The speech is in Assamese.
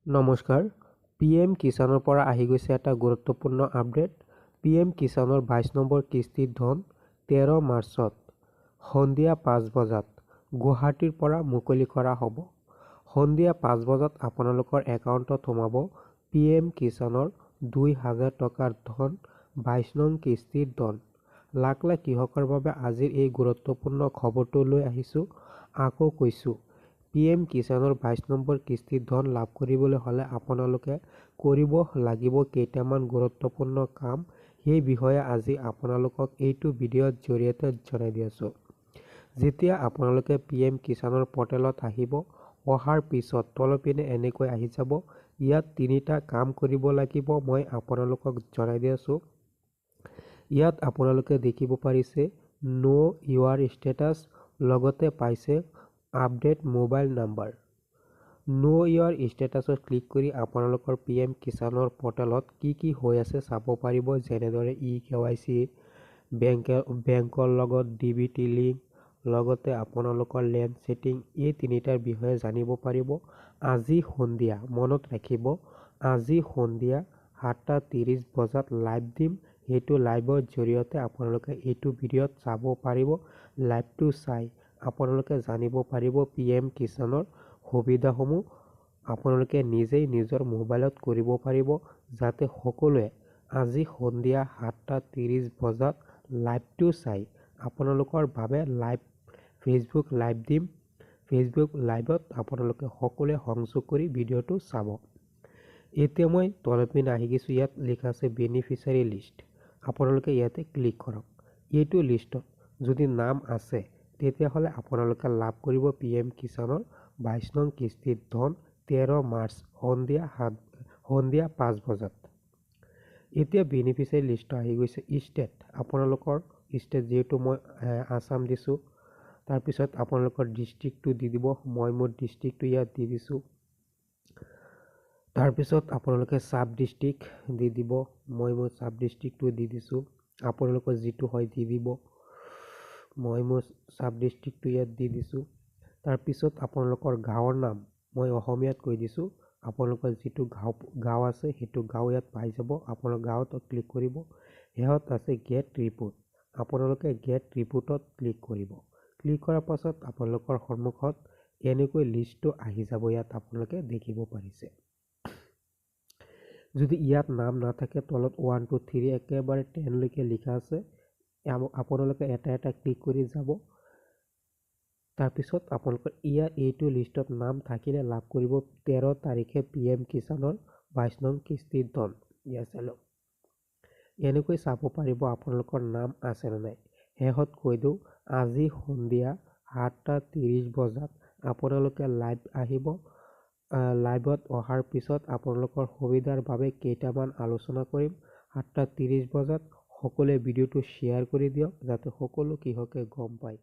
নমস্কাৰ, PM কিষাণৰ পৰা আহি গৈছে এটা গুৰুত্বপূৰ্ণ আপডেট। PM কিষাণৰ 22 নম্বৰ কিস্তিৰ ধন 13 মাৰ্চত সন্ধিয়া 5 বজাত গুৱাহাটীৰ পৰা মুকলি কৰা হ'ব। সন্ধিয়া 5 বজাত আপোনালোকৰ একাউণ্টত সোমাব PM কিষাণৰ 2000 টকাৰ ধন 22 নং কিস্তিৰ ধন। লাখ লাখ কৃষকৰ বাবে আজিৰ এই গুৰুত্বপূৰ্ণ খবৰটো লৈ আহিছোঁ। আকৌ কৈছোঁ, PM কিষাণৰ 22 নম্বৰ কিস্তিৰ ধন লাভ কৰিবলৈ হ'লে আপোনালোকে কৰিব লাগিব কেইটামান গুৰুত্বপূৰ্ণ কাম। সেই বিষয়ে আজি আপোনালোকক এইটো ভিডিঅ'ৰ জৰিয়তে জনাই দি আছোঁ। যেতিয়া আপোনালোকে PM কিষাণৰ পৰ্টেলত আহিব, অহাৰ পিছত তলপিনে এনেকৈ আহি যাব। ইয়াত তিনিটা কাম কৰিব লাগিব, মই আপোনালোকক জনাই দি আছোঁ। ইয়াত আপোনালোকে দেখিব পাৰিছে ন' ইউৰ ষ্টেটাছ, লগতে পাইছে আপডেট মোবাইল নাম্বাৰ। ন' ইউৰ ষ্টেটাছত ক্লিক কৰি আপোনালোকৰ PM কিষাণৰ পৰ্টেলত কি হৈ আছে চাব পাৰিব। যেনেদৰে KYC, বেংকৰ লগত DBT লিংক, লগতে আপোনালোকৰ লেণ্ড ছেটিং, এই তিনিটাৰ বিষয়ে জানিব পাৰিব। আজি সন্ধিয়া, মনত ৰাখিব, আজি সন্ধিয়া 7:30 বজাত লাইভ দিম। সেইটো লাইভৰ জৰিয়তে আপোনালোকে এইটো ভিডিঅ'ত চাব পাৰিব। লাইভটো চাই আপোনালোকে জানিব পাৰিব PM কিষাণৰ সুবিধাসমূহ আপোনালোকে নিজেই নিজৰ মোবাইলত কৰিব পাৰিব, যাতে সকলোৱে আজি সন্ধিয়া 7:30 বজাত লাইভটো চাই আপোনালোকৰ বাবে ফেচবুক লাইভ দিম। ফেচবুক লাইভত আপোনালোকে সকলোৱে সংযোগ কৰি ভিডিঅ'টো চাব। এতিয়া মই তলপিনে আহি গৈছোঁ। ইয়াত লিখা আছে বেনিফিচিয়াৰী লিষ্ট। আপোনালোকে ইয়াতে ক্লিক কৰক। এইটো লিষ্টত যদি নাম আছে তেতিয়াহ'লে আপোনালোকে লাভ কৰিব PM কিষাণৰ 22 নং কিস্তিৰ ধন 13 মাৰ্চ সন্ধিয়া 5 বজাত। এতিয়া বেনিফিচিয়াৰী লিষ্ট আহি গৈছে। ষ্টেট, আপোনালোকৰ ষ্টেট যিহেতু মই আছাম দিছোঁ। তাৰপিছত আপোনালোকৰ ডিষ্ট্ৰিক্টটো দি দিব। মই মোৰ ডিষ্ট্ৰিক্টটো ইয়াত দি দিছোঁ। তাৰপিছত আপোনালোকে চাব ডিষ্ট্ৰিক্ট দি দিব। মই মোৰ চাব ডিষ্ট্ৰিক্টটো দি দিছোঁ। আপোনালোকৰ যিটো হয় দি দিব। মই মোৰ চাব ডিষ্ট্ৰিক্টটো ইয়াত দি দিছোঁ। তাৰপিছত আপোনালোকৰ গাঁৱৰ নাম মই অসমীয়াত কৈ দিছোঁ। আপোনালোকৰ যিটো গাঁও আছে সেইটো গাঁও ইয়াত পাই যাব। আপোনালোকৰ গাঁৱত ক্লিক কৰিব। শেষত আছে গেট ৰিপোৰ্ট। আপোনালোকে গেট ৰিপোৰ্টত ক্লিক কৰিব। ক্লিক কৰাৰ পাছত আপোনালোকৰ সন্মুখত এনেকৈ লিষ্টটো আহি যাব। ইয়াত আপোনালোকে দেখিব পাৰিছে। যদি ইয়াত নাম নাথাকে তলত 1 2 3 একেবাৰে 10 লৈকে লিখা আছে। আপোনালোকে এটা ক্লিক কৰি যাব। তাৰপিছত আপোনালোকৰ এইটো লিষ্টত নাম থাকিলে লাভ কৰিব 13 তাৰিখে PM কিষাণৰ 22 নং কিস্তিৰ ধন। এনেকৈ চাব পাৰিব আপোনালোকৰ নাম আছে নে নাই। শেষত কৈ দিওঁ, আজি সন্ধিয়া 7:30 বজাত আপোনালোকে লাইভ আহিব। লাইভত অহাৰ পিছত আপোনালোকৰ সুবিধাৰ বাবে কেইটামান আলোচনা কৰিম। 7:30 বজাত সকলোৱে ভিডিঅ'টো শ্বেয়াৰ কৰি দিয়ক, যাতে সকলো কৃষকে গম পায়।